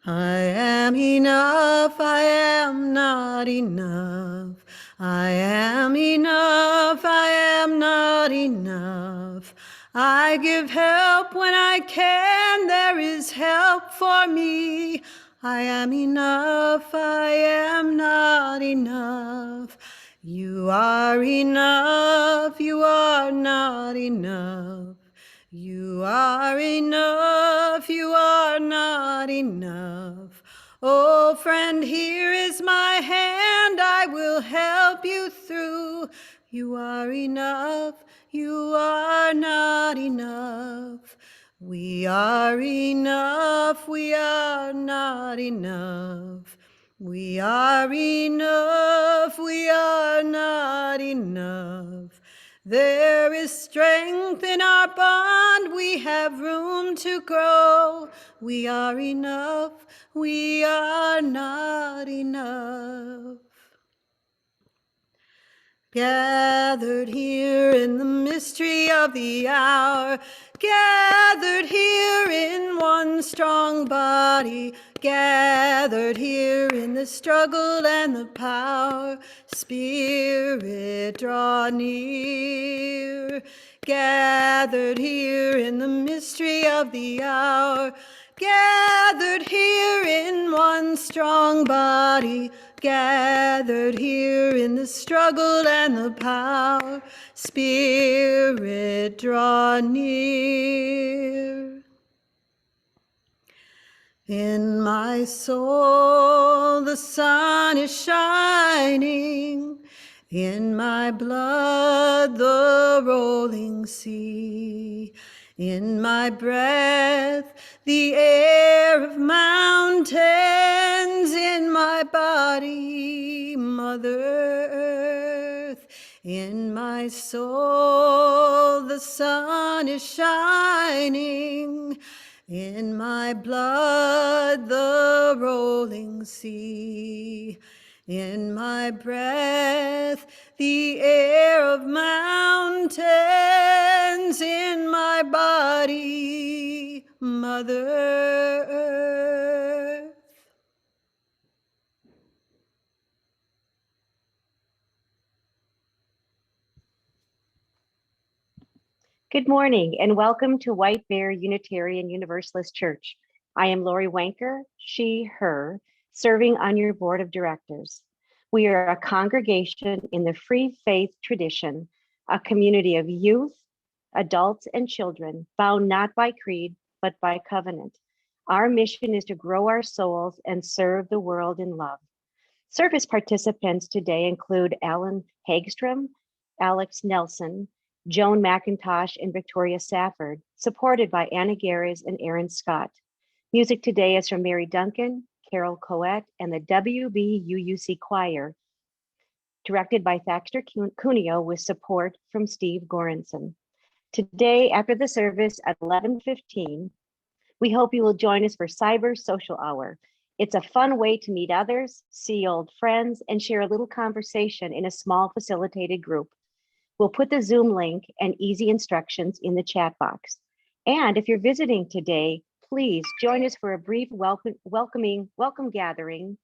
I am enough, I am not enough. I am enough, I am not enough. I give help when I can, there is help for me. I am enough, I am not enough. You are enough, you are not enough. You are enough, you are not enough. Oh, friend, here is my hand, I will help you through. You are enough, you are not enough. We are enough, we are not enough. We are enough, we are not enough. There is strength in our bond, we have room to grow. We are enough, we are not enough. Gathered here in the mystery of the hour, gathered here in one strong body, gathered here in the struggle and the power. Spirit, draw near. Gathered here in the mystery of the hour, gathered here in one strong body, gathered here in the struggle and the power. Spirit, draw near. In my soul the sun is shining, in my blood the rolling sea, in my breath the air of mountains, in my body Mother Earth. In my soul the sun is shining, in my blood the rolling sea, in my breath the air of mountains, in my body Mother Earth. Good morning and welcome to White Bear Unitarian Universalist Church. I am Lori Wanker, she, her, serving on your board of directors. We are a congregation in the free faith tradition, a community of youth, adults, and children bound not by creed, but by covenant. Our mission is to grow our souls and serve the world in love. Service participants today include Alan Hagstrom, Alex Nelson, Joan Mcintosh, and Victoria Safford, supported by Anna Gares and Aaron Scott. Music today is from Mary Duncan, Carol Coette, and the WBUUC Choir, directed by Thaxter Cuneo with support from Steve Goranson. Today, after the service at 11:15, we hope you will join us for Cyber Social Hour. It's a fun way to meet others, see old friends, and share a little conversation in a small facilitated group. We'll put the Zoom link and easy instructions in the chat box. And if you're visiting today, please join us for a brief welcome gathering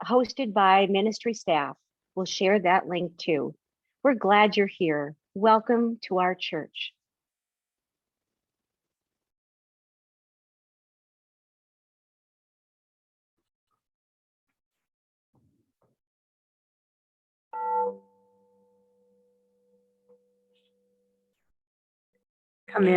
hosted by ministry staff. We'll share that link too. We're glad you're here. Welcome to our church. Come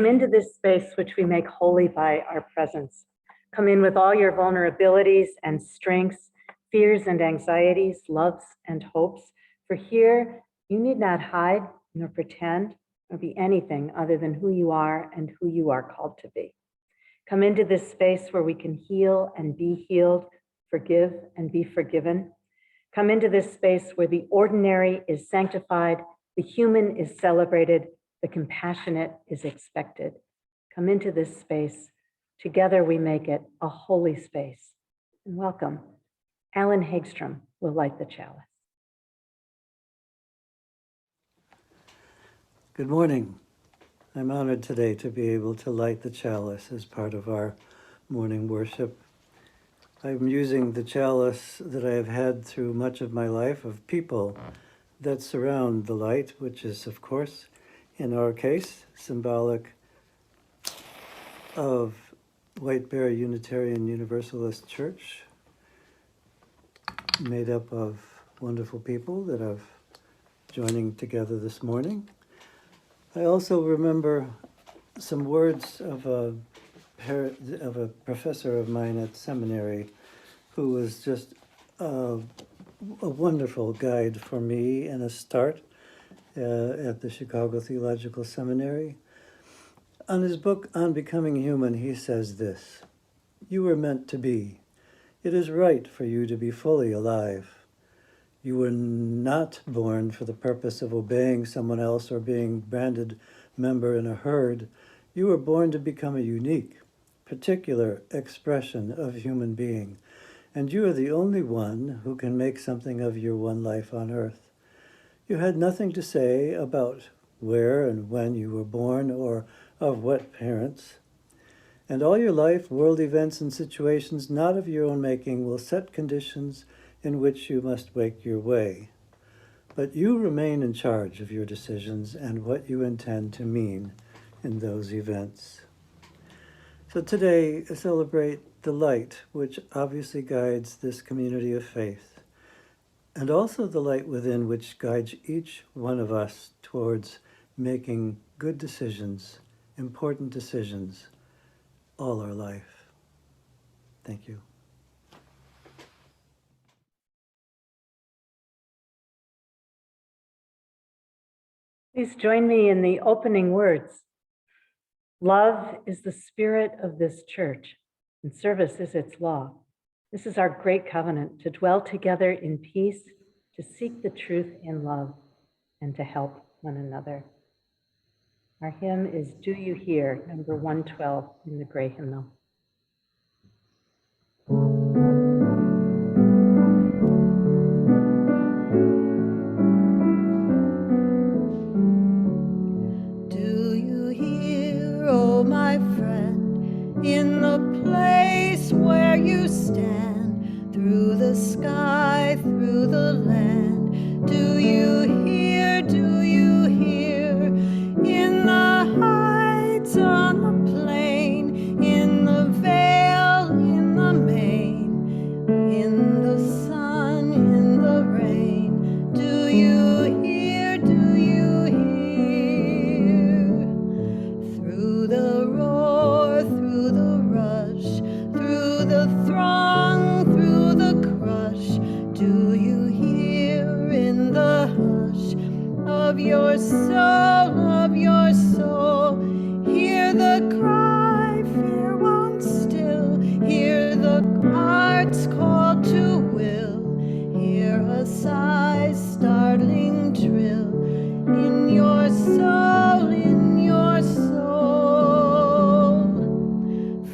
into this space which we make holy by our presence. Come in with all your vulnerabilities and strengths, fears and anxieties, loves and hopes. For here, you need not hide, nor pretend, nor be anything other than who you are and who you are called to be. Come into this space where we can heal and be healed, forgive and be forgiven. Come into this space where the ordinary is sanctified, the human is celebrated, the compassionate is expected. Come into this space. Together we make it a holy space. And welcome. Alan Hagstrom will light the chalice. Good morning. I'm honored today to be able to light the chalice as part of our morning worship. I'm using the chalice that I have had through much of my life of people that surround the light, which is, of course, in our case, symbolic of White Bear Unitarian Universalist Church, made up of wonderful people that I've joining together this morning. I also remember some words of a professor of mine at seminary who was just a wonderful guide for me and a start at the Chicago Theological Seminary. On his book, On Becoming Human, he says this: "You were meant to be. It is right for you to be fully alive. You were not born for the purpose of obeying someone else or being branded member in a herd. You were born to become a unique, particular expression of human being, and you are the only one who can make something of your one life on earth. You had nothing to say about where and when you were born or of what parents. And all your life, world events and situations not of your own making will set conditions in which you must make your way. But you remain in charge of your decisions and what you intend to mean in those events." So today, I celebrate the light, which obviously guides this community of faith, and also the light within, which guides each one of us towards making good decisions, important decisions, all our life. Thank you. Please join me in the opening words. Love is the spirit of this church, and service is its law. This is our great covenant, to dwell together in peace, to seek the truth in love, and to help one another. Our hymn is Do You Hear, number 112 in the Gray Hymnal. Do you hear, oh my friend, in the place where you stand, through the sky, through the land? Do you hear, in the heights, on the plain, in the vale, in the main, in the sun, in the rain? Do you hear, through the roar, through the rush, through the throng, through the crush? Do you hear in the hush of your soul, hear the cry, fear won't still, hear the heart's call to will, hear a sigh, startling trill in your soul,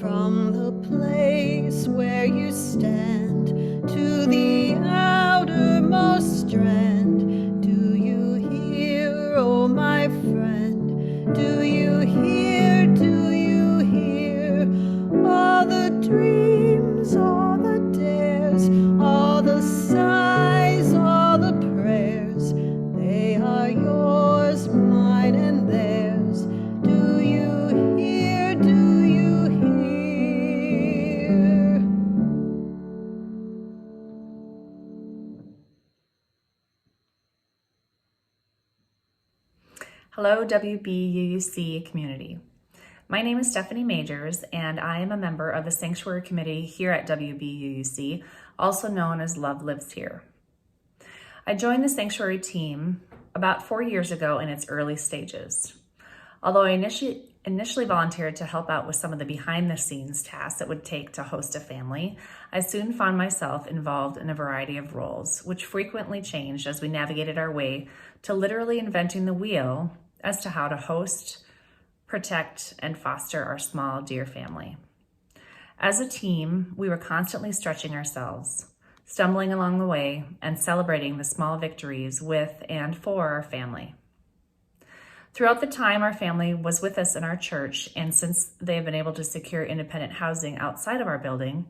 from the place where you stand to the outermost strand. Do you hear, oh my friend? Do you hear, all the dreams, all the dares, all the sighs, all the prayers? They are yours, mine and theirs. Do you hear, Hello, WBUUC community. My name is Stephanie Majors, and I am a member of the Sanctuary Committee here at WBUUC, also known as Love Lives Here. I joined the Sanctuary team about 4 years ago in its early stages. Although I initially volunteered to help out with some of the behind-the-scenes tasks it would take to host a family, I soon found myself involved in a variety of roles, which frequently changed as we navigated our way to literally inventing the wheel as to how to host, protect, and foster our small, dear family. As a team, we were constantly stretching ourselves, stumbling along the way, and celebrating the small victories with and for our family. Throughout the time our family was with us in our church, and since they have been able to secure independent housing outside of our building,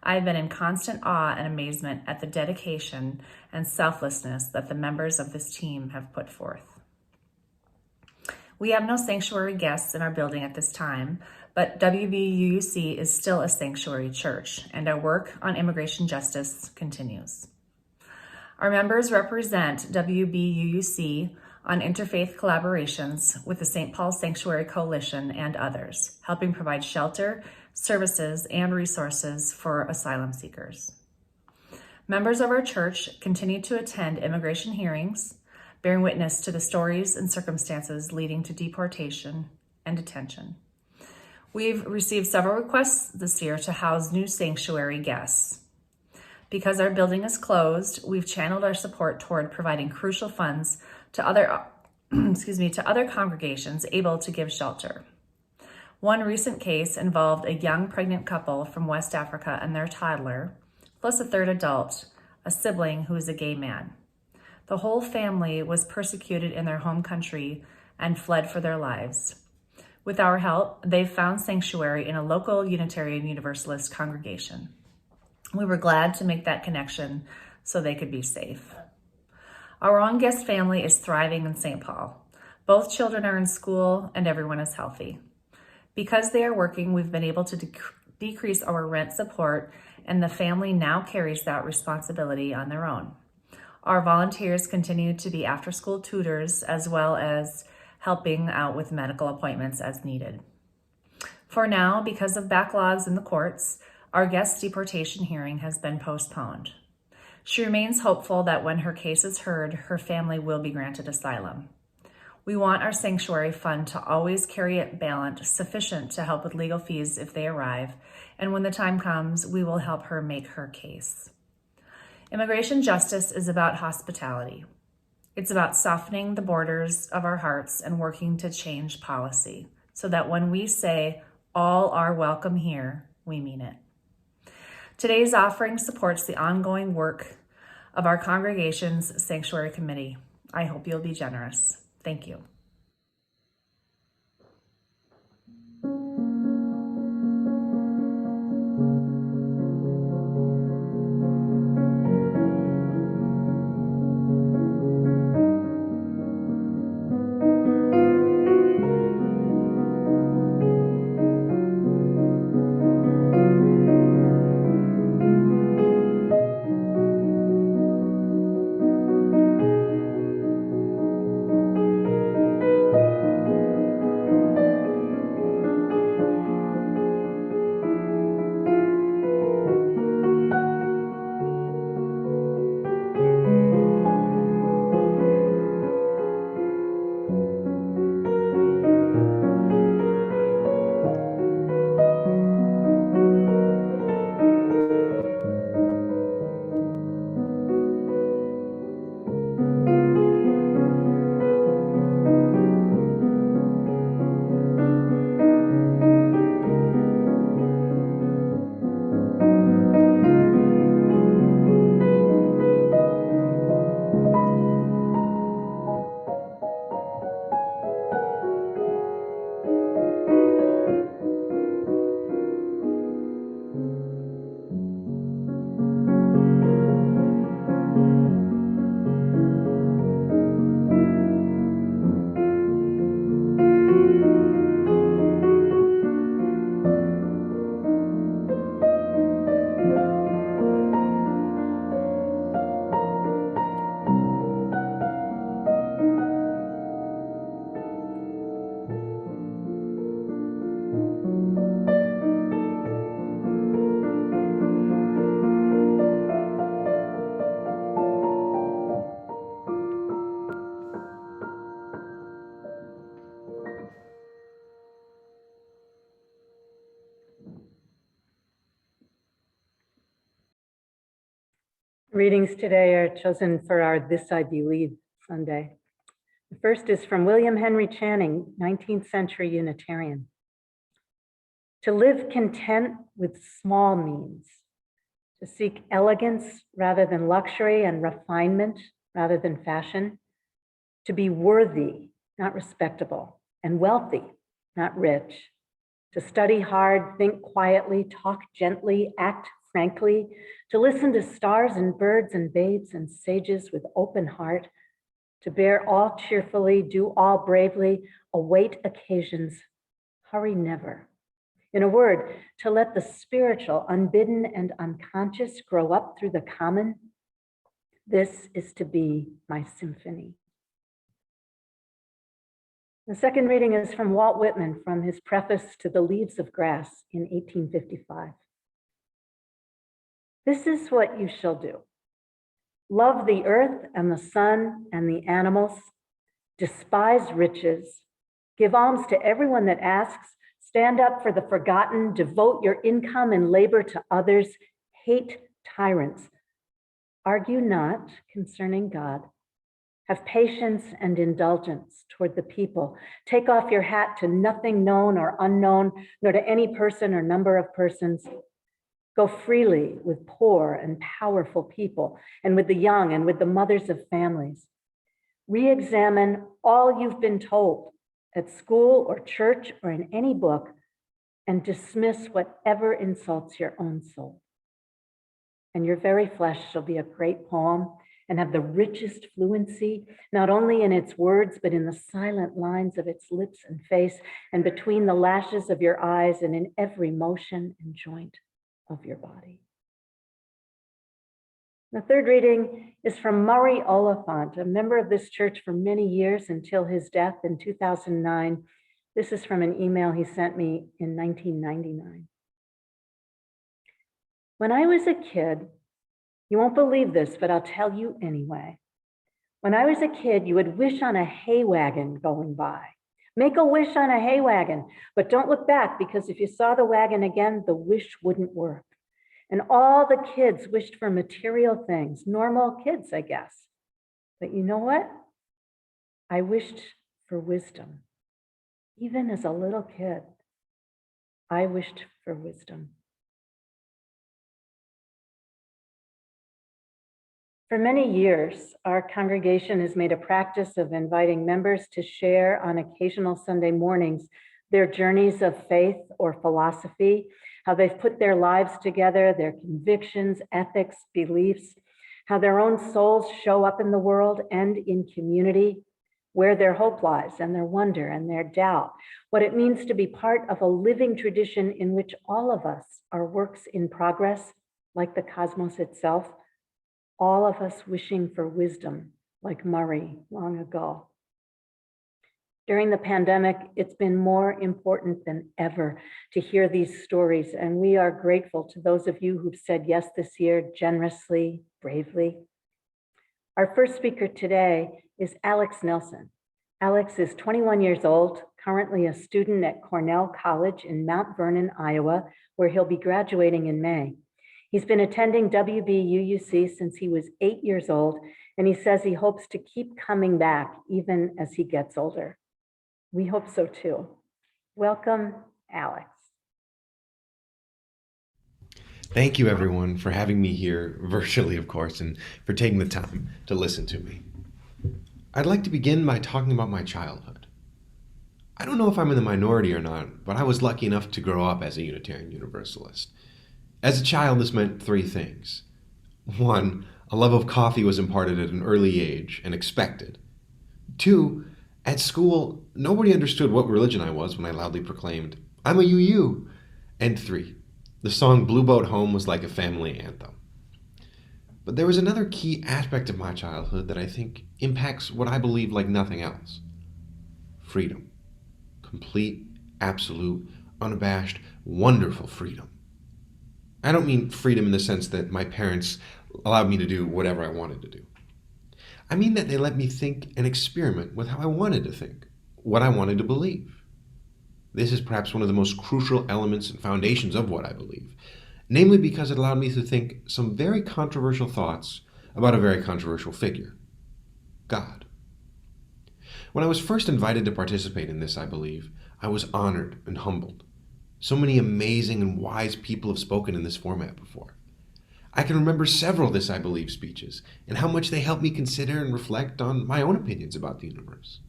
I've been in constant awe and amazement at the dedication and selflessness that the members of this team have put forth. We have no sanctuary guests in our building at this time, but WBUUC is still a sanctuary church, and our work on immigration justice continues. Our members represent WBUUC on interfaith collaborations with the St. Paul Sanctuary Coalition and others, helping provide shelter, services, and resources for asylum seekers. Members of our church continue to attend immigration hearings, bearing witness to the stories and circumstances leading to deportation and detention. We've received several requests this year to house new sanctuary guests. Because our building is closed, we've channeled our support toward providing crucial funds to other congregations able to give shelter. One recent case involved a young pregnant couple from West Africa and their toddler, plus a third adult, a sibling who is a gay man. The whole family was persecuted in their home country and fled for their lives. With our help, they found sanctuary in a local Unitarian Universalist congregation. We were glad to make that connection so they could be safe. Our own guest family is thriving in St. Paul. Both children are in school and everyone is healthy. Because they are working, we've been able to decrease our rent support, and the family now carries that responsibility on their own. Our volunteers continue to be after-school tutors as well as helping out with medical appointments as needed. For now, because of backlogs in the courts, our guest deportation hearing has been postponed. She remains hopeful that when her case is heard, her family will be granted asylum. We want our sanctuary fund to always carry a balance sufficient to help with legal fees if they arrive, and when the time comes, we will help her make her case. Immigration justice is about hospitality. It's about softening the borders of our hearts and working to change policy so that when we say all are welcome here, we mean it. Today's offering supports the ongoing work of our congregation's Sanctuary Committee. I hope you'll be generous. Thank you. Readings today are chosen for our This I Believe Sunday. The first is from William Henry Channing, 19th century Unitarian. To live content with small means, to seek elegance rather than luxury and refinement rather than fashion, to be worthy not respectable, and wealthy, not rich. To study hard, think quietly, talk gently, act frankly, to listen to stars and birds and babes and sages with open heart, to bear all cheerfully, do all bravely, await occasions, hurry never. In a word, to let the spiritual, unbidden and unconscious grow up through the common, this is to be my symphony. The second reading is from Walt Whitman from his preface to The Leaves of Grass in 1855. This is what you shall do. Love the earth and the sun and the animals, despise riches, give alms to everyone that asks, stand up for the forgotten, devote your income and labor to others, hate tyrants, argue not concerning God, have patience and indulgence toward the people, take off your hat to nothing known or unknown, nor to any person or number of persons. Go freely with poor and powerful people, and with the young and with the mothers of families. Re-examine all you've been told at school or church or in any book, and dismiss whatever insults your own soul. And your very flesh shall be a great poem and have the richest fluency, not only in its words, but in the silent lines of its lips and face, and between the lashes of your eyes, and in every motion and joint of your body. The third reading is from Murray Oliphant, a member of this church for many years until his death in 2009. This is from an email he sent me in 1999. When I was a kid, you won't believe this, but I'll tell you anyway. When I was a kid, you would wish on a hay wagon going by. Make a wish on a hay wagon, but don't look back, because if you saw the wagon again, the wish wouldn't work. And all the kids wished for material things, normal kids, I guess. But you know what? I wished for wisdom. Even as a little kid, I wished for wisdom. For many years, our congregation has made a practice of inviting members to share on occasional Sunday mornings their journeys of faith or philosophy, how they've put their lives together, their convictions, ethics, beliefs, how their own souls show up in the world and in community, where their hope lies and their wonder and their doubt, what it means to be part of a living tradition in which all of us are works in progress, like the cosmos itself, all of us wishing for wisdom, like Murray long ago. During the pandemic, it's been more important than ever to hear these stories, and we are grateful to those of you who've said yes this year generously, bravely. Our first speaker today is Alex Nelson. Alex is 21 years old, currently a student at Cornell College in Mount Vernon, Iowa, where he'll be graduating in May. He's been attending WBUUC since he was 8 years old, and he says he hopes to keep coming back even as he gets older. We hope so too. Welcome, Alex. Thank you, everyone, for having me here, virtually, of course, and for taking the time to listen to me. I'd like to begin by talking about my childhood. I don't know if I'm in the minority or not, but I was lucky enough to grow up as a Unitarian Universalist. As a child, this meant three things. One, a love of coffee was imparted at an early age and expected. Two, at school, nobody understood what religion I was when I loudly proclaimed, "I'm a UU." And three, the song Blue Boat Home was like a family anthem. But there was another key aspect of my childhood that I think impacts what I believe like nothing else. Freedom. Complete, absolute, unabashed, wonderful freedom. I don't mean freedom in the sense that my parents allowed me to do whatever I wanted to do. I mean that they let me think and experiment with how I wanted to think, what I wanted to believe. This is perhaps one of the most crucial elements and foundations of what I believe, namely because it allowed me to think some very controversial thoughts about a very controversial figure, God. When I was first invited to participate in this, I believe, I was honored and humbled. So many amazing and wise people have spoken in this format before. I can remember several This I Believe speeches and how much they helped me consider and reflect on my own opinions about the universe.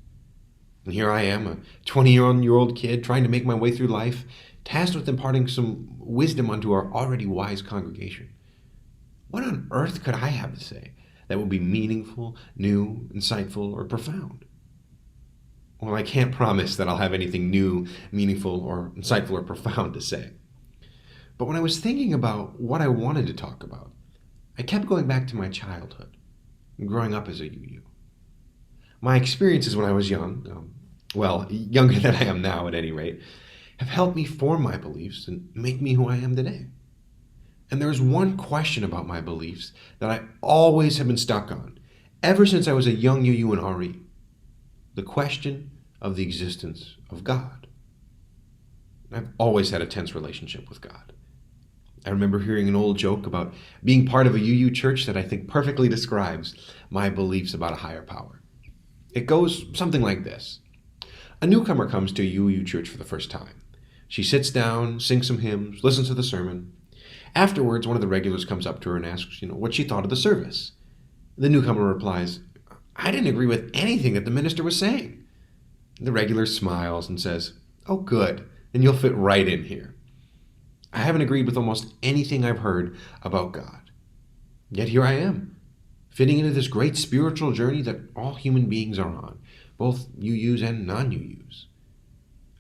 And here I am, a 20-year-old kid trying to make my way through life, tasked with imparting some wisdom onto our already wise congregation. What on earth could I have to say that would be meaningful, new, insightful, or profound? Well, I can't promise that I'll have anything new, meaningful, or insightful, or profound to say. But when I was thinking about what I wanted to talk about, I kept going back to my childhood, growing up as a UU. My experiences when I was young, younger than I am now at any rate, have helped me form my beliefs and make me who I am today. And there's one question about my beliefs that I always have been stuck on, ever since I was a young UU and RE. The question of the existence of God. I've always had a tense relationship with God. I remember hearing an old joke about being part of a UU church that I think perfectly describes my beliefs about a higher power. It goes something like this. A newcomer comes to a UU church for the first time. She sits down, sings some hymns, listens to the sermon. Afterwards, one of the regulars comes up to her and asks, what she thought of the service. The newcomer replies, "I didn't agree with anything that the minister was saying." The regular smiles and says, "Oh, good, then you'll fit right in here." I haven't agreed with almost anything I've heard about God. Yet here I am, fitting into this great spiritual journey that all human beings are on, both UUs and non-UUs.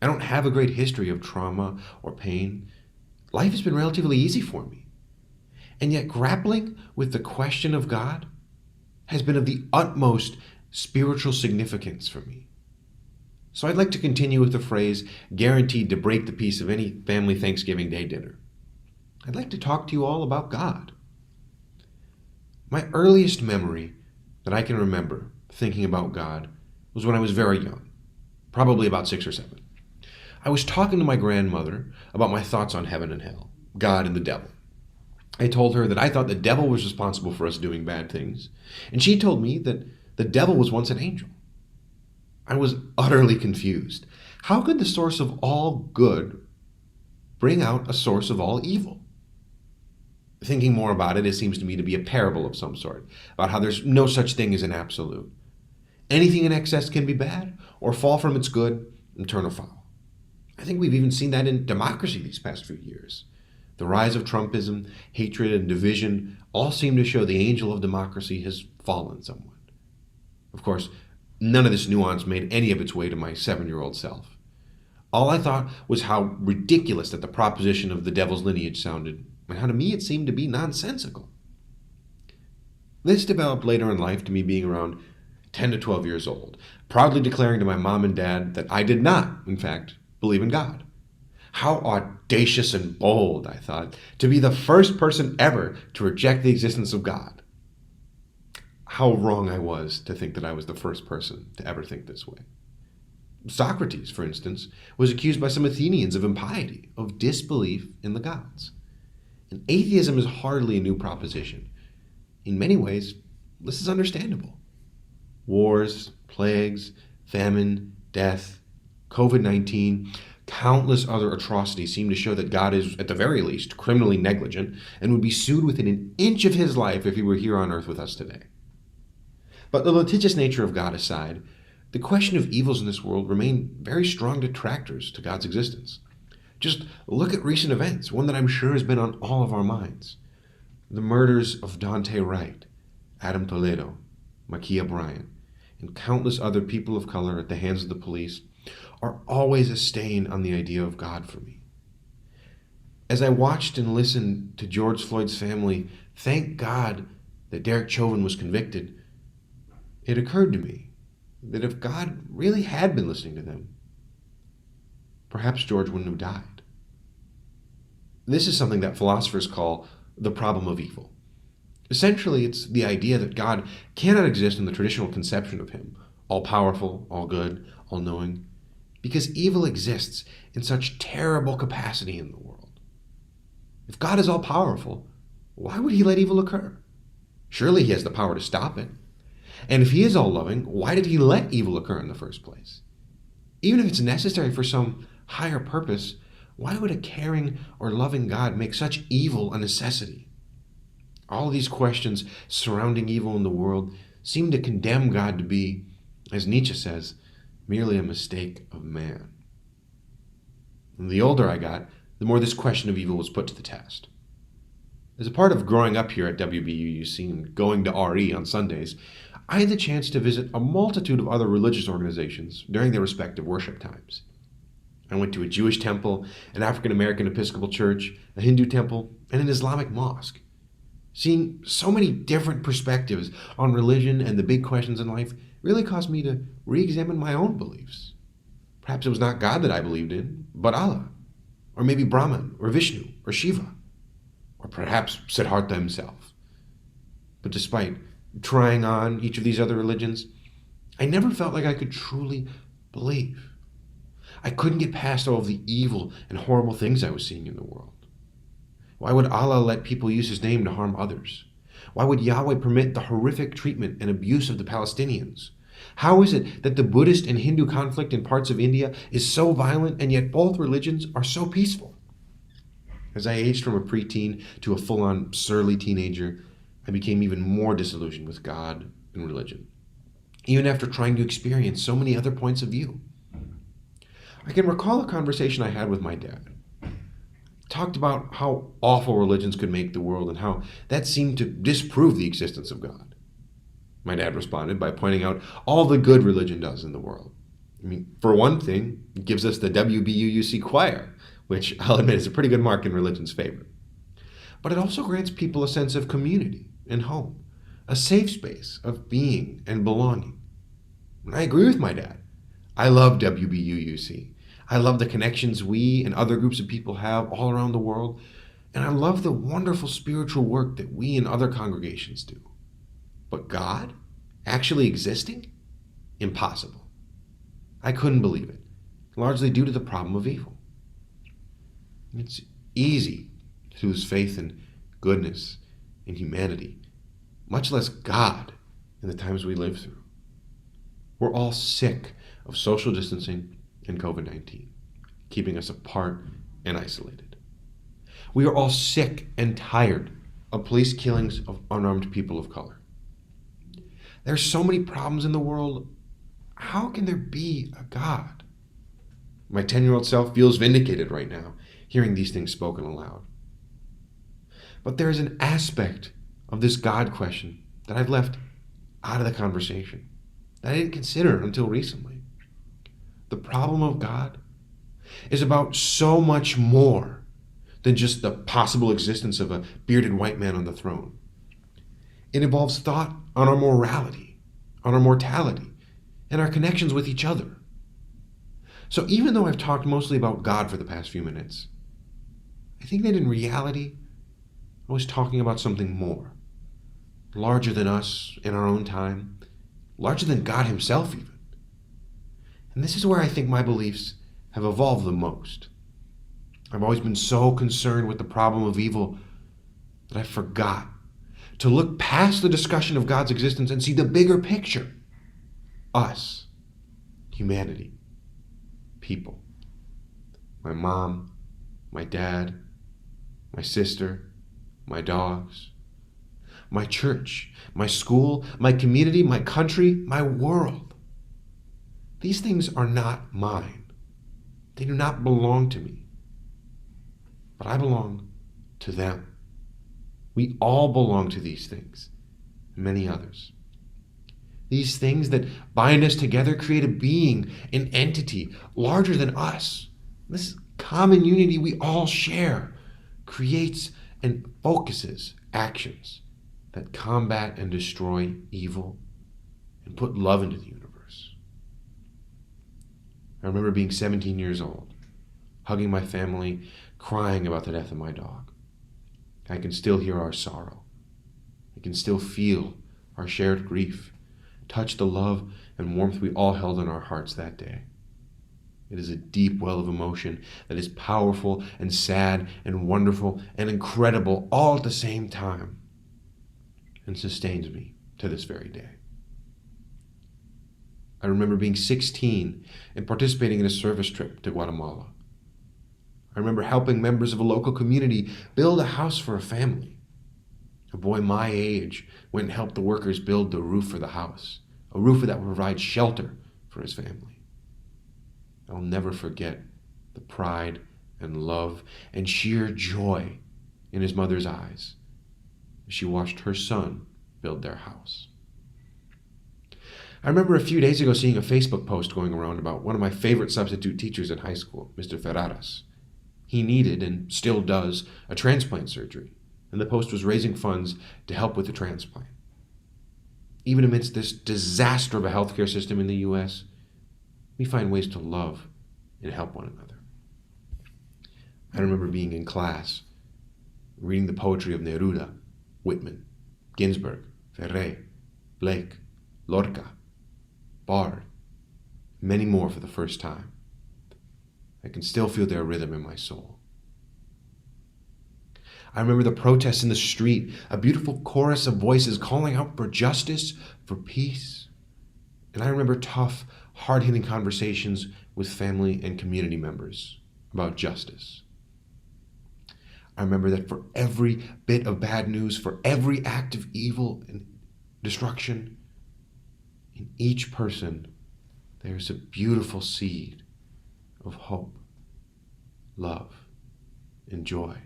I don't have a great history of trauma or pain. Life has been relatively easy for me. And yet grappling with the question of God has been of the utmost spiritual significance for me. So I'd like to continue with the phrase guaranteed to break the peace of any family Thanksgiving Day dinner. I'd like to talk to you all about God. My earliest memory that I can remember thinking about God was when I was very young, probably about 6 or 7. I was talking to my grandmother about my thoughts on heaven and hell, God and the devil. I told her that I thought the devil was responsible for us doing bad things, and she told me that the devil was once an angel. I was utterly confused. How could the source of all good bring out a source of all evil? Thinking more about it, it seems to me to be a parable of some sort, about how there's no such thing as an absolute. Anything in excess can be bad, or fall from its good and turn afoul. I think we've even seen that in democracy these past few years. The rise of Trumpism, hatred, and division all seem to show the angel of democracy has fallen somewhat. Of course, none of this nuance made any of its way to my 7-year-old self. All I thought was how ridiculous that the proposition of the devil's lineage sounded, and how to me it seemed to be nonsensical. This developed later in life to me being around 10 to 12 years old, proudly declaring to my mom and dad that I did not, in fact, believe in God. How audacious and bold, I thought, to be the first person ever to reject the existence of God. How wrong I was to think that I was the first person to ever think this way. Socrates, for instance, was accused by some Athenians of impiety, of disbelief in the gods. And atheism is hardly a new proposition. In many ways, this is understandable. Wars, plagues, famine, death, COVID-19, countless other atrocities seem to show that God is, at the very least, criminally negligent and would be sued within an inch of his life if he were here on earth with us today. But the litigious nature of God aside, the question of evils in this world remain very strong detractors to God's existence. Just look at recent events, one that I'm sure has been on all of our minds. The murders of Dante Wright, Adam Toledo, Makia Bryant, and countless other people of color at the hands of the police are always a stain on the idea of God for me. As I watched and listened to George Floyd's family thank God that Derek Chauvin was convicted, it occurred to me that if God really had been listening to them, perhaps George wouldn't have died. This is something that philosophers call the problem of evil. Essentially, it's the idea that God cannot exist in the traditional conception of him, all-powerful, all-good, all-knowing, because evil exists in such terrible capacity in the world. If God is all-powerful, why would he let evil occur? Surely he has the power to stop it. And if he is all-loving, why did he let evil occur in the first place? Even if it's necessary for some higher purpose, why would a caring or loving God make such evil a necessity? All these questions surrounding evil in the world seem to condemn God to be, as Nietzsche says, merely a mistake of man. And the older I got, the more this question of evil was put to the test. As a part of growing up here at WBUUC and going to RE on Sundays, I had the chance to visit a multitude of other religious organizations during their respective worship times. I went to a Jewish temple, an African American Episcopal church, a Hindu temple, and an Islamic mosque. Seeing so many different perspectives on religion and the big questions in life really caused me to re-examine my own beliefs. Perhaps it was not God that I believed in, but Allah, or maybe Brahman, or Vishnu, or Shiva, or perhaps Siddhartha himself. But despite trying on each of these other religions, I never felt like I could truly believe. I couldn't get past all of the evil and horrible things I was seeing in the world. Why would Allah let people use his name to harm others? Why would Yahweh permit the horrific treatment and abuse of the Palestinians? How is it that the Buddhist and Hindu conflict in parts of India is so violent and yet both religions are so peaceful? As I aged from a preteen to a full-on surly teenager, I became even more disillusioned with God and religion, even after trying to experience so many other points of view. I can recall a conversation I had with my dad. Talked about how awful religions could make the world and how that seemed to disprove the existence of God. My dad responded by pointing out all the good religion does in the world. I mean, for one thing, it gives us the WBUUC choir, which I'll admit is a pretty good mark in religion's favor. But it also grants people a sense of community and home, a safe space of being and belonging. And I agree with my dad. I love WBUUC. I love the connections we and other groups of people have all around the world, and I love the wonderful spiritual work that we and other congregations do. But God actually existing? Impossible. I couldn't believe it, largely due to the problem of evil. It's easy to lose faith in goodness and humanity, much less God in the times we live through. We're all sick of social distancing and COVID-19, keeping us apart and isolated. We are all sick and tired of police killings of unarmed people of color. There are so many problems in the world. How can there be a God? My 10-year-old self feels vindicated right now, hearing these things spoken aloud. But there is an aspect of this God question that I've left out of the conversation that I didn't consider until recently. The problem of God is about so much more than just the possible existence of a bearded white man on the throne. It involves thought on our morality, on our mortality, and our connections with each other. So even though I've talked mostly about God for the past few minutes, I think that in reality, I was talking about something more, larger than us in our own time, larger than God himself even. And this is where I think my beliefs have evolved the most. I've always been so concerned with the problem of evil that I forgot to look past the discussion of God's existence and see the bigger picture. Us, humanity, people. My mom, my dad, my sister, my dogs, my church, my school, my community, my country, my world. These things are not mine. They do not belong to me. But I belong to them. We all belong to these things, and many others. These things that bind us together create a being, an entity larger than us. This common unity we all share creates and focuses actions that combat and destroy evil and put love into the universe. I remember being 17 years old, hugging my family, crying about the death of my dog. I can still hear our sorrow. I can still feel our shared grief, touch the love and warmth we all held in our hearts that day. It is a deep well of emotion that is powerful and sad and wonderful and incredible all at the same time, and sustains me to this very day. I remember being 16 and participating in a service trip to Guatemala. I remember helping members of a local community build a house for a family. A boy my age went and helped the workers build the roof for the house, a roof that would provide shelter for his family. I'll never forget the pride and love and sheer joy in his mother's eyes as she watched her son build their house. I remember a few days ago seeing a Facebook post going around about one of my favorite substitute teachers in high school, Mr. Ferraras. He needed, and still does, a transplant surgery, and the post was raising funds to help with the transplant. Even amidst this disaster of a healthcare system in the U.S., we find ways to love and help one another. I remember being in class, reading the poetry of Neruda, Whitman, Ginsberg, Ferré, Blake, Lorca, Bard, many more for the first time. I can still feel their rhythm in my soul. I remember the protests in the street, a beautiful chorus of voices calling out for justice, for peace. And I remember tough, hard-hitting conversations with family and community members about justice. I remember that for every bit of bad news, for every act of evil and destruction, in each person, there's a beautiful seed of hope, love, and joy.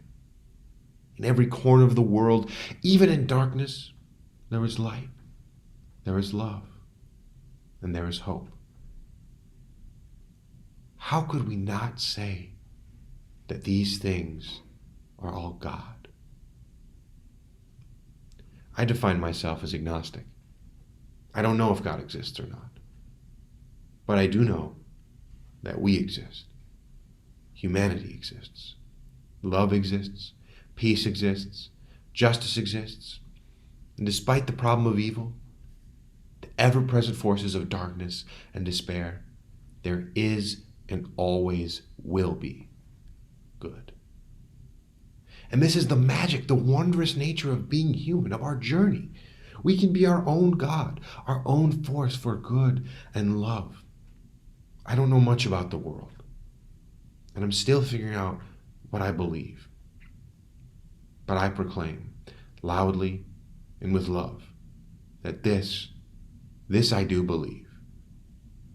In every corner of the world, even in darkness, there is light, there is love, and there is hope. How could we not say that these things are all God? I define myself as agnostic. I don't know if God exists or not. But I do know that we exist. Humanity exists. Love exists. Peace exists. Justice exists. And despite the problem of evil, the ever-present forces of darkness and despair, there is and always will be good. And this is the magic, the wondrous nature of being human, of our journey. We can be our own God, our own force for good and love. I don't know much about the world, and I'm still figuring out what I believe. But I proclaim, loudly and with love, that this I do believe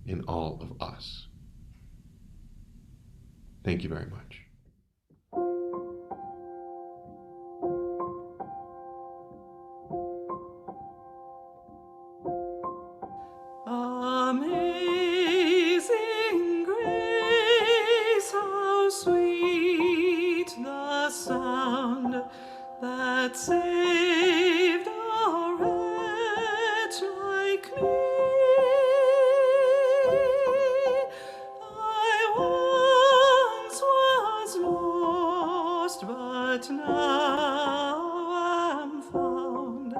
in all of us. Thank you very much. Amazing grace, how sweet the sound that saved a wretch like me. I once was lost, but now am found,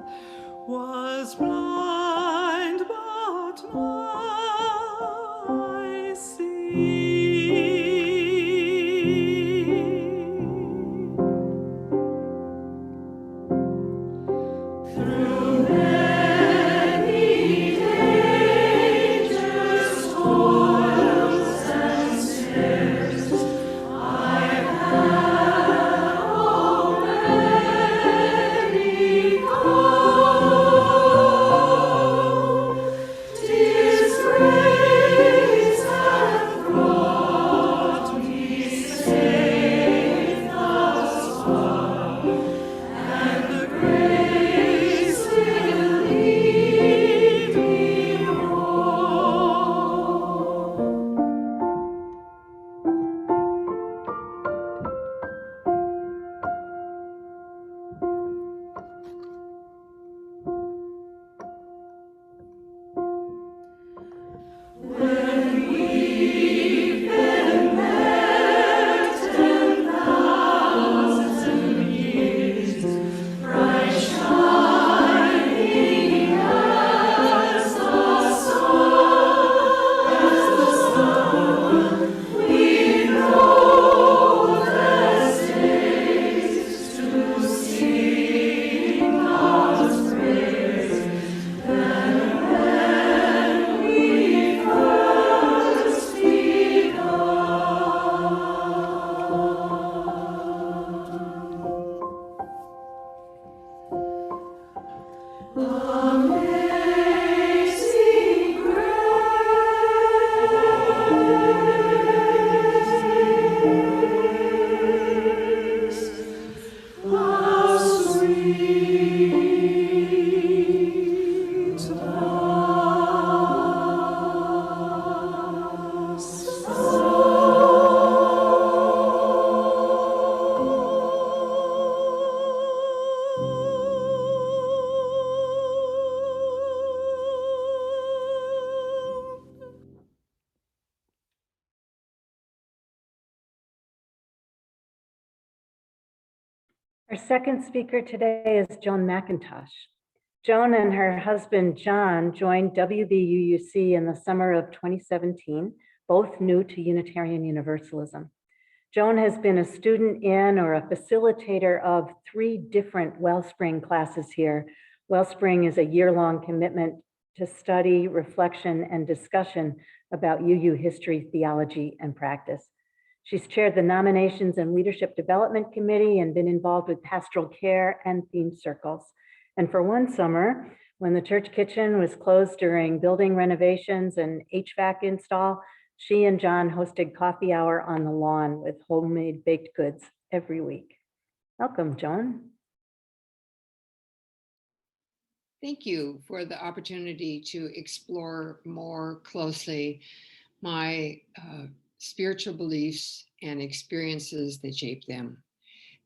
was blind, but now I see. Through many dangers, toils, and snares, I have already gone. 'Tis grace hath brought me safe thus far, and the grace will lead me home. When we've been met 10,000 years, bright shining as the sun, we know there's days to sing God's praise. Then when we first begun. Amazing grace. Our second speaker today is Joan Mcintosh. Joan and her husband, John, joined WBUUC in the summer of 2017, both new to Unitarian Universalism. Joan has been a student in or a facilitator of 3 different Wellspring classes here. Wellspring is a year-long commitment to study, reflection, and discussion about UU history, theology, and practice. She's chaired the Nominations and Leadership Development Committee and been involved with pastoral care and theme circles. And for one summer, when the church kitchen was closed during building renovations and HVAC install, she and John hosted coffee hour on the lawn with homemade baked goods every week. Welcome, Joan. Thank you for the opportunity to explore more closely my spiritual beliefs and experiences that shape them.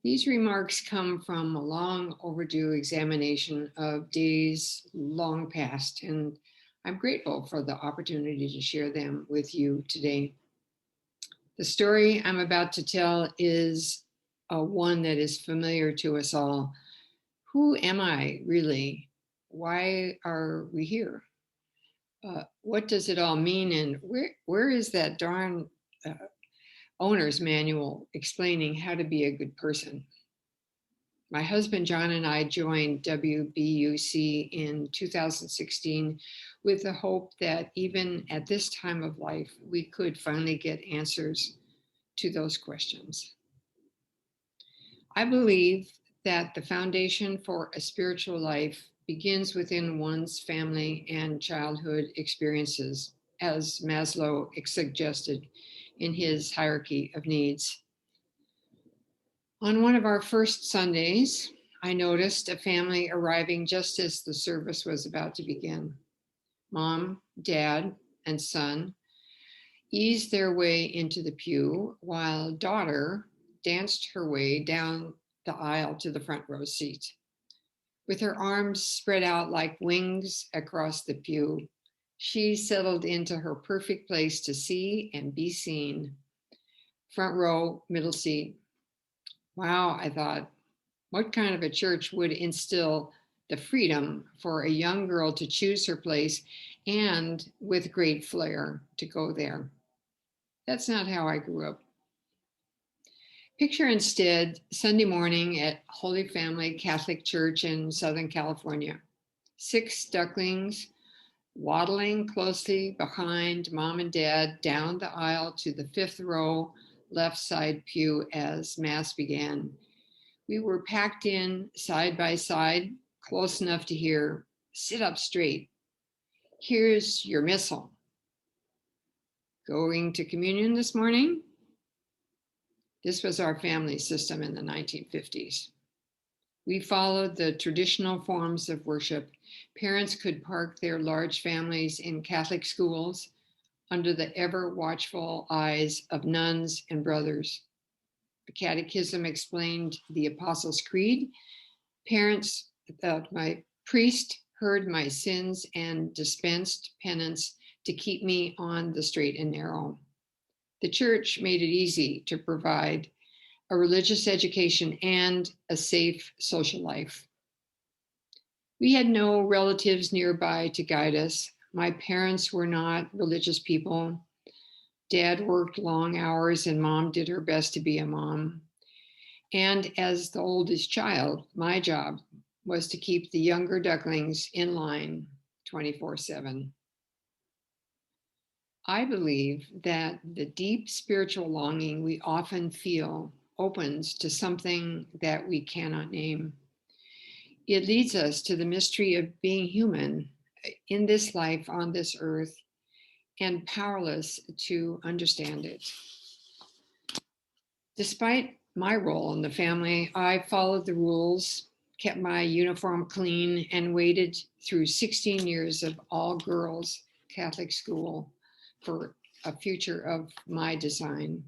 These remarks come from a long overdue examination of days long past, and I'm grateful for the opportunity to share them with you today. The story I'm about to tell is one that is familiar to us all. Who am I really? Why are we here? What does it all mean? And where is that darn owner's manual explaining how to be a good person? My husband, John, and I joined WBUC in 2016 with the hope that even at this time of life, we could finally get answers to those questions. I believe that the foundation for a spiritual life begins within one's family and childhood experiences, as Maslow suggested in his hierarchy of needs. On one of our first Sundays, I noticed a family arriving just as the service was about to begin. Mom, dad, and son eased their way into the pew while daughter danced her way down the aisle to the front row seat. With her arms spread out like wings across the pew, she settled into her perfect place to see and be seen. Front row, middle seat. Wow, I thought, what kind of a church would instill the freedom for a young girl to choose her place and with great flair to go there? That's not how I grew up. Picture instead Sunday morning at Holy Family Catholic Church in Southern California. 6 ducklings waddling closely behind mom and dad down the aisle to the 5th row left side pew as Mass began. We were packed in side by side, close enough to hear, "Sit up straight. Here's your missal." Going to communion this morning? This was our family system in the 1950s. We followed the traditional forms of worship. Parents could park their large families in Catholic schools under the ever watchful eyes of nuns and brothers. The Catechism explained the Apostles' Creed. My priest heard my sins and dispensed penance to keep me on the straight and narrow. The church made it easy to provide a religious education and a safe social life. We had no relatives nearby to guide us. My parents were not religious people. Dad worked long hours and mom did her best to be a mom. And as the oldest child, my job was to keep the younger ducklings in line 24/7. I believe that the deep spiritual longing we often feel opens to something that we cannot name. It leads us to the mystery of being human in this life on this earth and powerless to understand it. Despite my role in the family, I followed the rules, kept my uniform clean, and waited through 16 years of all girls Catholic school for a future of my design.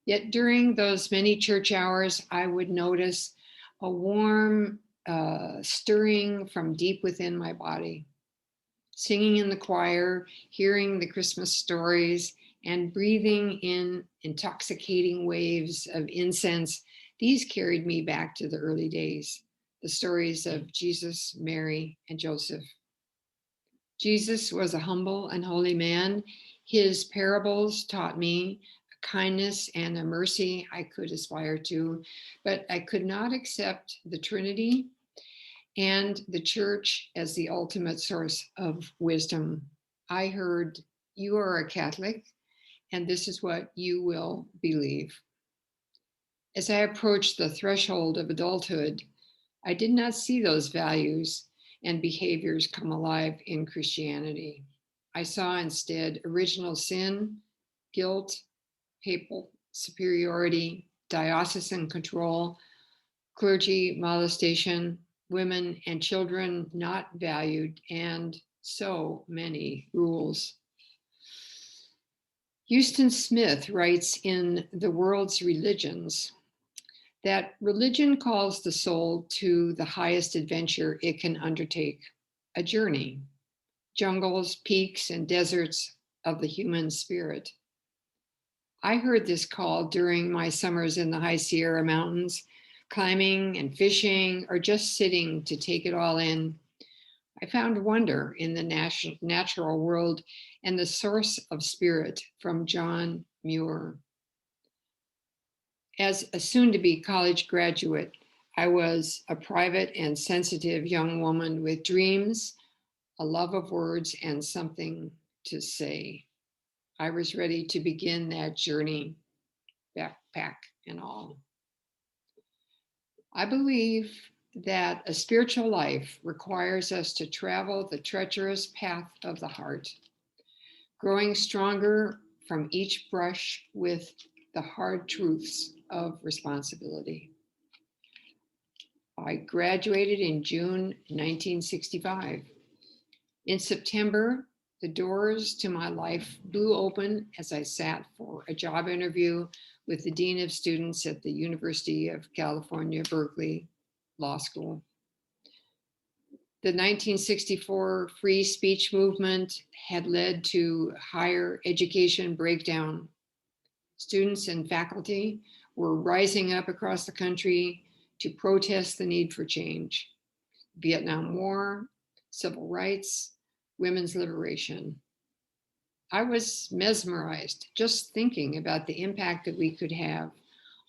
Yet during those many church hours, I would notice a warm stirring from deep within my body. Singing in the choir, hearing the Christmas stories, and breathing in intoxicating waves of incense These carried me back to the early days, the stories of Jesus, Mary, and Joseph. Jesus was a humble and holy man. His parables taught me a kindness and a mercy I could aspire to, but I could not accept the Trinity and the church as the ultimate source of wisdom. I heard, "You are a Catholic, and this is what you will believe." As I approached the threshold of adulthood, I did not see those values and behaviors come alive in Christianity. I saw instead original sin, guilt, papal superiority, diocesan control, clergy molestation, women and children not valued, and so many rules. Houston Smith writes in The World's Religions that religion calls the soul to the highest adventure it can undertake, a journey, jungles, peaks, and deserts of the human spirit. I heard this call during my summers in the High Sierra Mountains, climbing and fishing, or just sitting to take it all in. I found wonder in the natural world and the source of spirit from John Muir. As a soon-to-be college graduate, I was a private and sensitive young woman with dreams, a love of words, and something to say. I was ready to begin that journey, backpack and all. I believe that a spiritual life requires us to travel the treacherous path of the heart, growing stronger from each brush with the hard truths of responsibility. I graduated in June 1965. In September, the doors to my life blew open as I sat for a job interview with the Dean of Students at the University of California, Berkeley Law School. The 1964 free speech movement had led to higher education breakdown. Students and faculty were rising up across the country to protest the need for change. Vietnam War, civil rights, women's liberation. I was mesmerized just thinking about the impact that we could have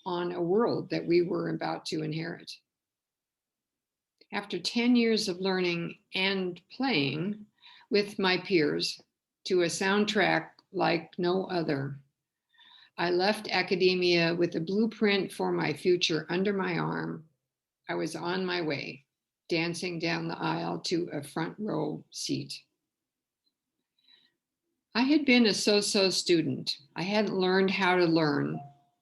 on a world that we were about to inherit. After 10 years of learning and playing with my peers to a soundtrack like no other, I left academia with a blueprint for my future under my arm. I was on my way, dancing down the aisle to a front row seat. I had been a so-so student. I hadn't learned how to learn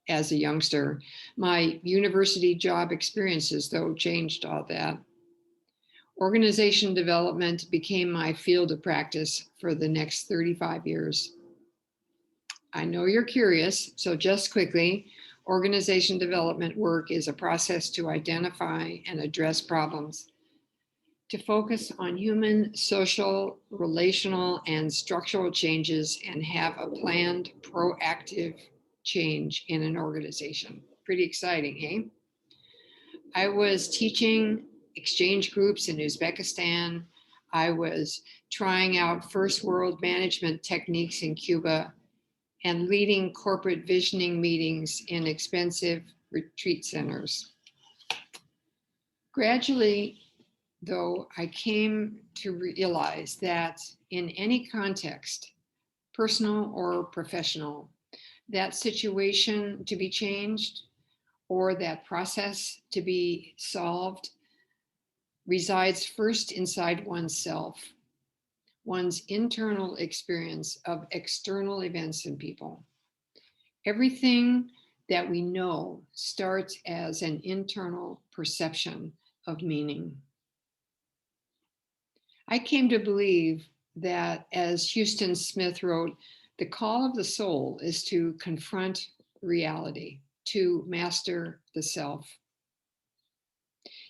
as a youngster. My university job experiences, though, changed all that. Organization development became my field of practice for the next 35 years. I know you're curious, so just quickly, organization development work is a process to identify and address problems, to focus on human, social, relational, and structural changes and have a planned, proactive change in an organization. Pretty exciting, eh? I was teaching exchange groups in Uzbekistan. I was trying out first world management techniques in Cuba and leading corporate visioning meetings in expensive retreat centers. Gradually, though, I came to realize that in any context, personal or professional, that situation to be changed or that process to be solved resides first inside oneself, one's internal experience of external events and people. Everything that we know starts as an internal perception of meaning. I came to believe that, as Houston Smith wrote, the call of the soul is to confront reality, to master the self.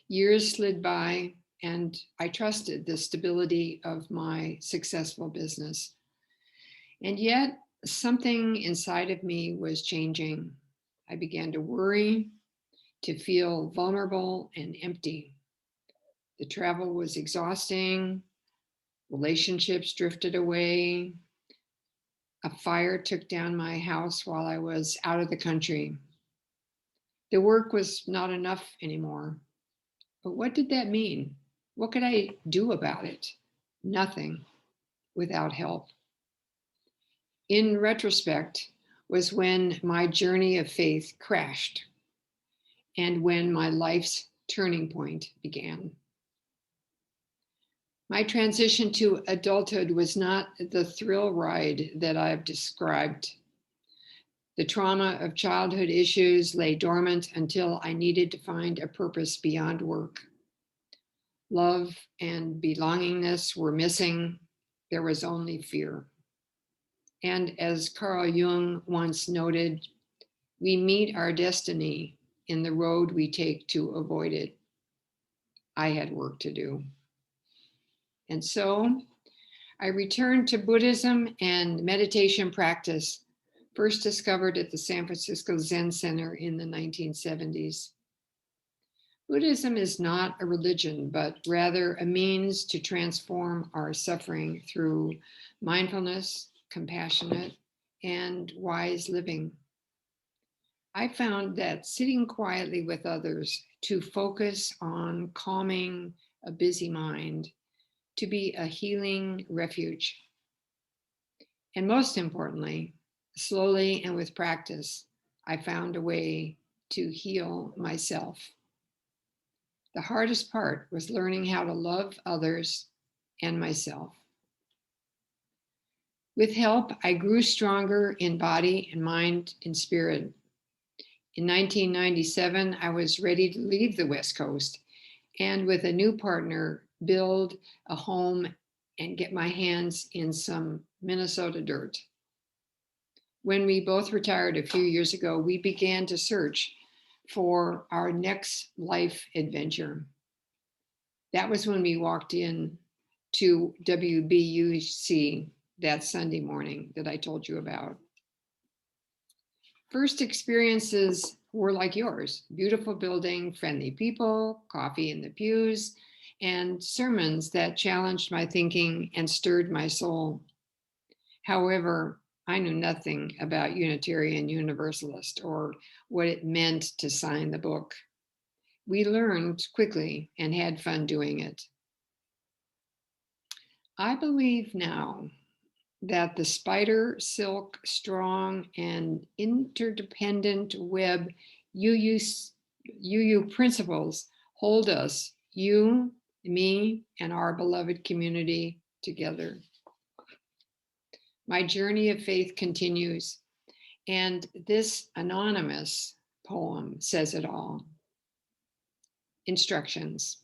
Years slid by, and I trusted the stability of my successful business. And yet, something inside of me was changing. I began to worry, to feel vulnerable and empty. The travel was exhausting. Relationships drifted away. A fire took down my house while I was out of the country. The work was not enough anymore. But what did that mean? What could I do about it? Nothing without help. In retrospect, was when my journey of faith crashed and when my life's turning point began. My transition to adulthood was not the thrill ride that I've described. The trauma of childhood issues lay dormant until I needed to find a purpose beyond work. Love and belongingness were missing. There was only fear. And as Carl Jung once noted, we meet our destiny in the road we take to avoid it. I had work to do. And so I returned to Buddhism and meditation practice, first discovered at the San Francisco Zen Center in the 1970s. Buddhism is not a religion, but rather a means to transform our suffering through mindfulness, compassionate, and wise living. I found that sitting quietly with others to focus on calming a busy mind to be a healing refuge. And most importantly, slowly and with practice, I found a way to heal myself. The hardest part was learning how to love others and myself. With help, I grew stronger in body and mind and spirit. In 1997, I was ready to leave the West Coast and with a new partner, build a home and get my hands in some Minnesota dirt. When we both retired a few years ago, we began to search for our next life adventure. That was when we walked in to WBUC that Sunday morning that I told you about. First experiences were like yours: beautiful building, friendly people, coffee in the pews, and sermons that challenged my thinking and stirred my soul. However, I knew nothing about Unitarian Universalist or what it meant to sign the book. We learned quickly and had fun doing it. I believe now that the spider silk strong and interdependent web UU principles hold us, you, me, and our beloved community together. My journey of faith continues, and this anonymous poem says it all. Instructions: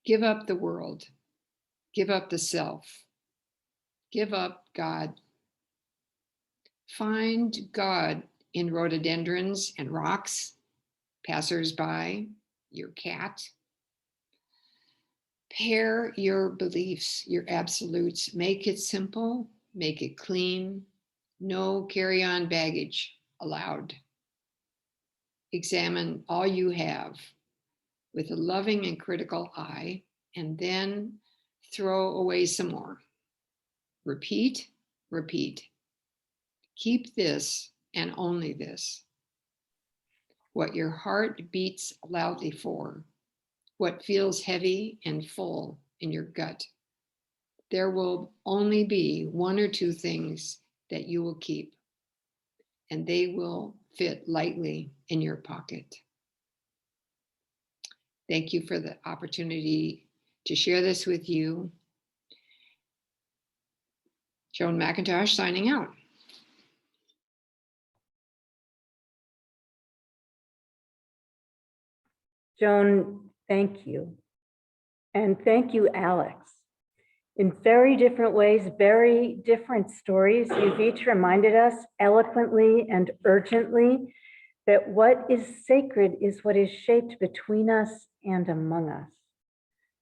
give up the world, give up the self, give up God. Find God in rhododendrons and rocks, passersby, your cat. Pair your beliefs, your absolutes. Make it simple, make it clean. No carry-on baggage allowed. Examine all you have with a loving and critical eye, and then throw away some more. Repeat, repeat. Keep this and only this. What your heart beats loudly for, what feels heavy and full in your gut. There will only be one or two things that you will keep, and they will fit lightly in your pocket. Thank you for the opportunity to share this with you. Joan Mcintosh signing out. Joan, thank you. And thank you, Alex. In very different ways, very different stories, you've each reminded us eloquently and urgently that what is sacred is what is shaped between us and among us.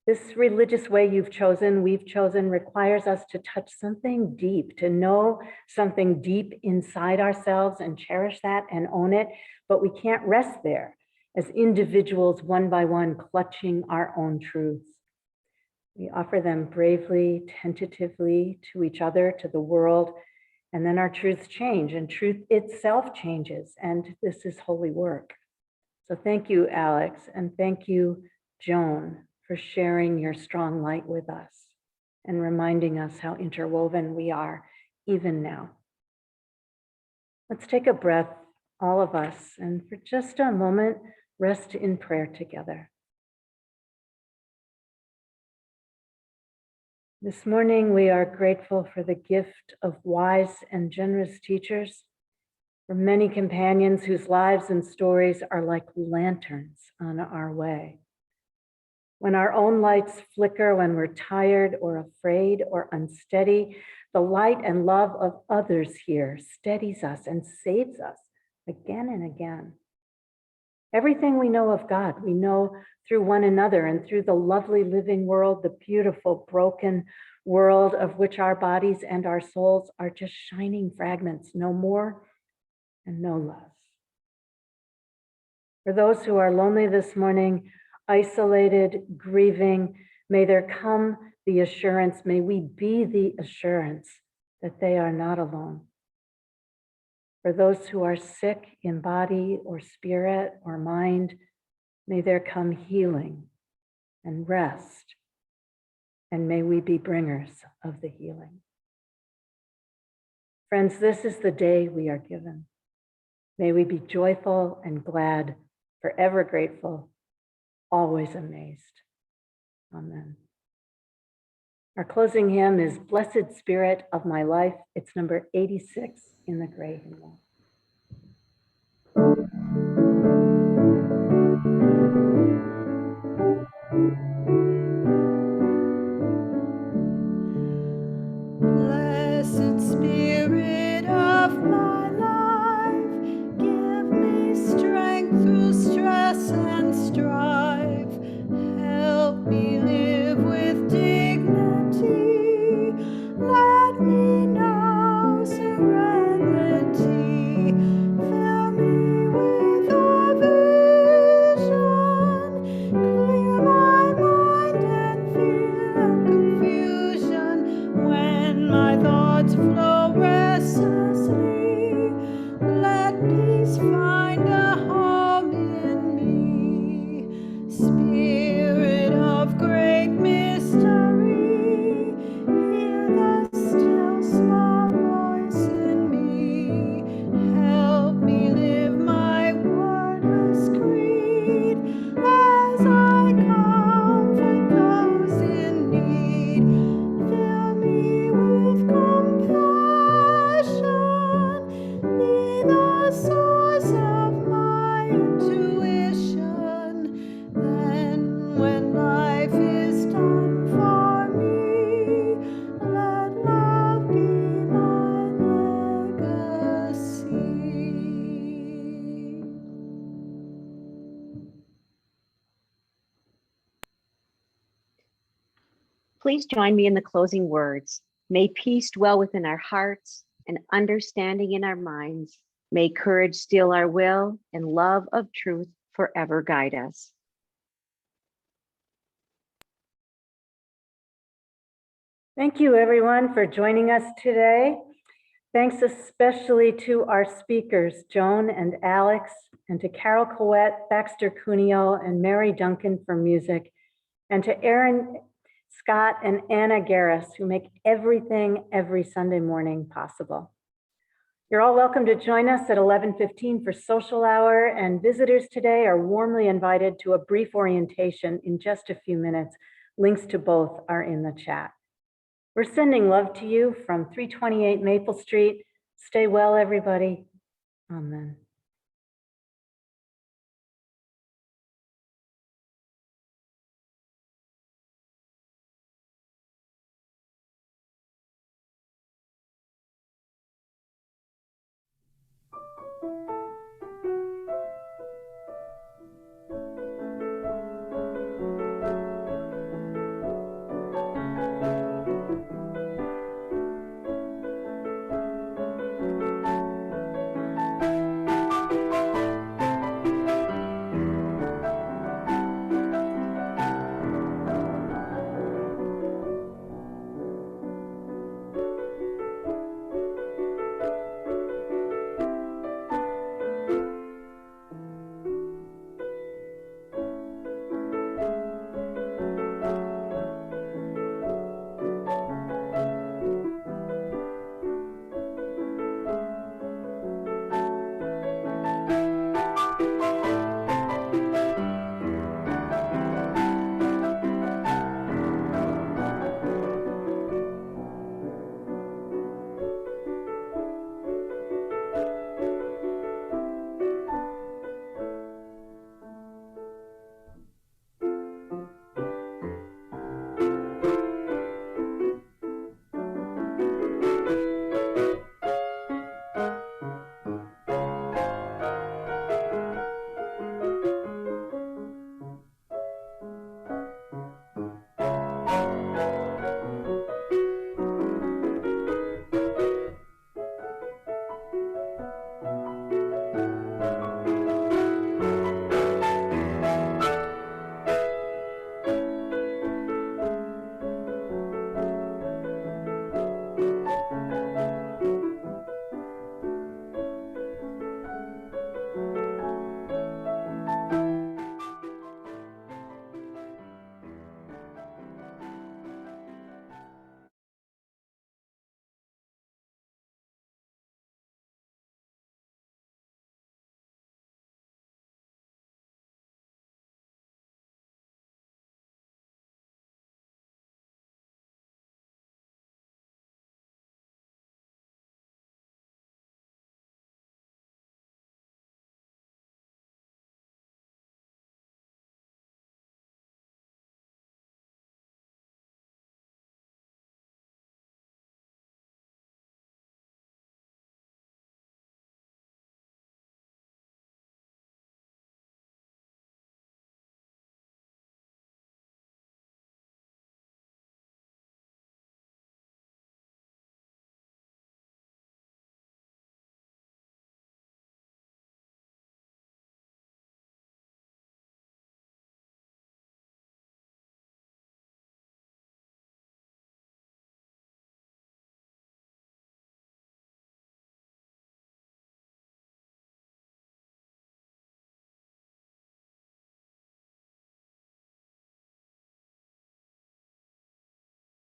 This religious way you've chosen, we've chosen, requires us to touch something deep, to know something deep inside ourselves and cherish that and own it, but we can't rest there. as individuals, one by one, clutching our own truths. We offer them bravely, tentatively to each other, to the world, and then our truths change, and truth itself changes, and this is holy work. So thank you, Alex, and thank you, Joan, for sharing your strong light with us and reminding us how interwoven we are even now. Let's take a breath, all of us, and for just a moment, rest in prayer together. This morning, we are grateful for the gift of wise and generous teachers, for many companions whose lives and stories are like lanterns on our way. When our own lights flicker, when we're tired or afraid or unsteady, the light and love of others here steadies us and saves us again and again. Everything we know of God, we know through one another and through the lovely living world, the beautiful broken world of which our bodies and our souls are just shining fragments, no more and no less. For those who are lonely this morning, isolated, grieving, may there come the assurance, may we be the assurance that they are not alone. For those who are sick in body or spirit or mind, may there come healing and rest, and may we be bringers of the healing. Friends, this is the day we are given. May we be joyful and glad, forever grateful, always amazed. Amen. Our closing hymn is Blessed Spirit of My Life. It's number 86 in the gray hymnal. Blessed Spirit of my life, give me strength through stress and strife. Help me live with dignity. Let me know serenity. Fill me with a vision. Clear my mind and feel confusion. When my thoughts flow restlessly, let peace find a home in me. Spirit of great mystery, hear the still small voice in me. Help me live my wordless creed as I comfort those in need. Fill me with compassion, be the source of my intuition. Then when life is done for me, let love be my legacy. Please join me in the closing words. May peace dwell within our hearts and understanding in our minds. May courage steel our will and love of truth forever guide us. Thank you, everyone, for joining us today. Thanks especially to our speakers, Joan and Alex, and to Carol Coette, Baxter Cuneo, and Mary Duncan for music, and to Aaron Scott and Anna Garris, who make everything every Sunday morning possible. You're all welcome to join us at 11:15 for social hour, and visitors today are warmly invited to a brief orientation in just a few minutes. Links to both are in the chat. We're sending love to you from 328 Maple Street. Stay well, everybody. Amen.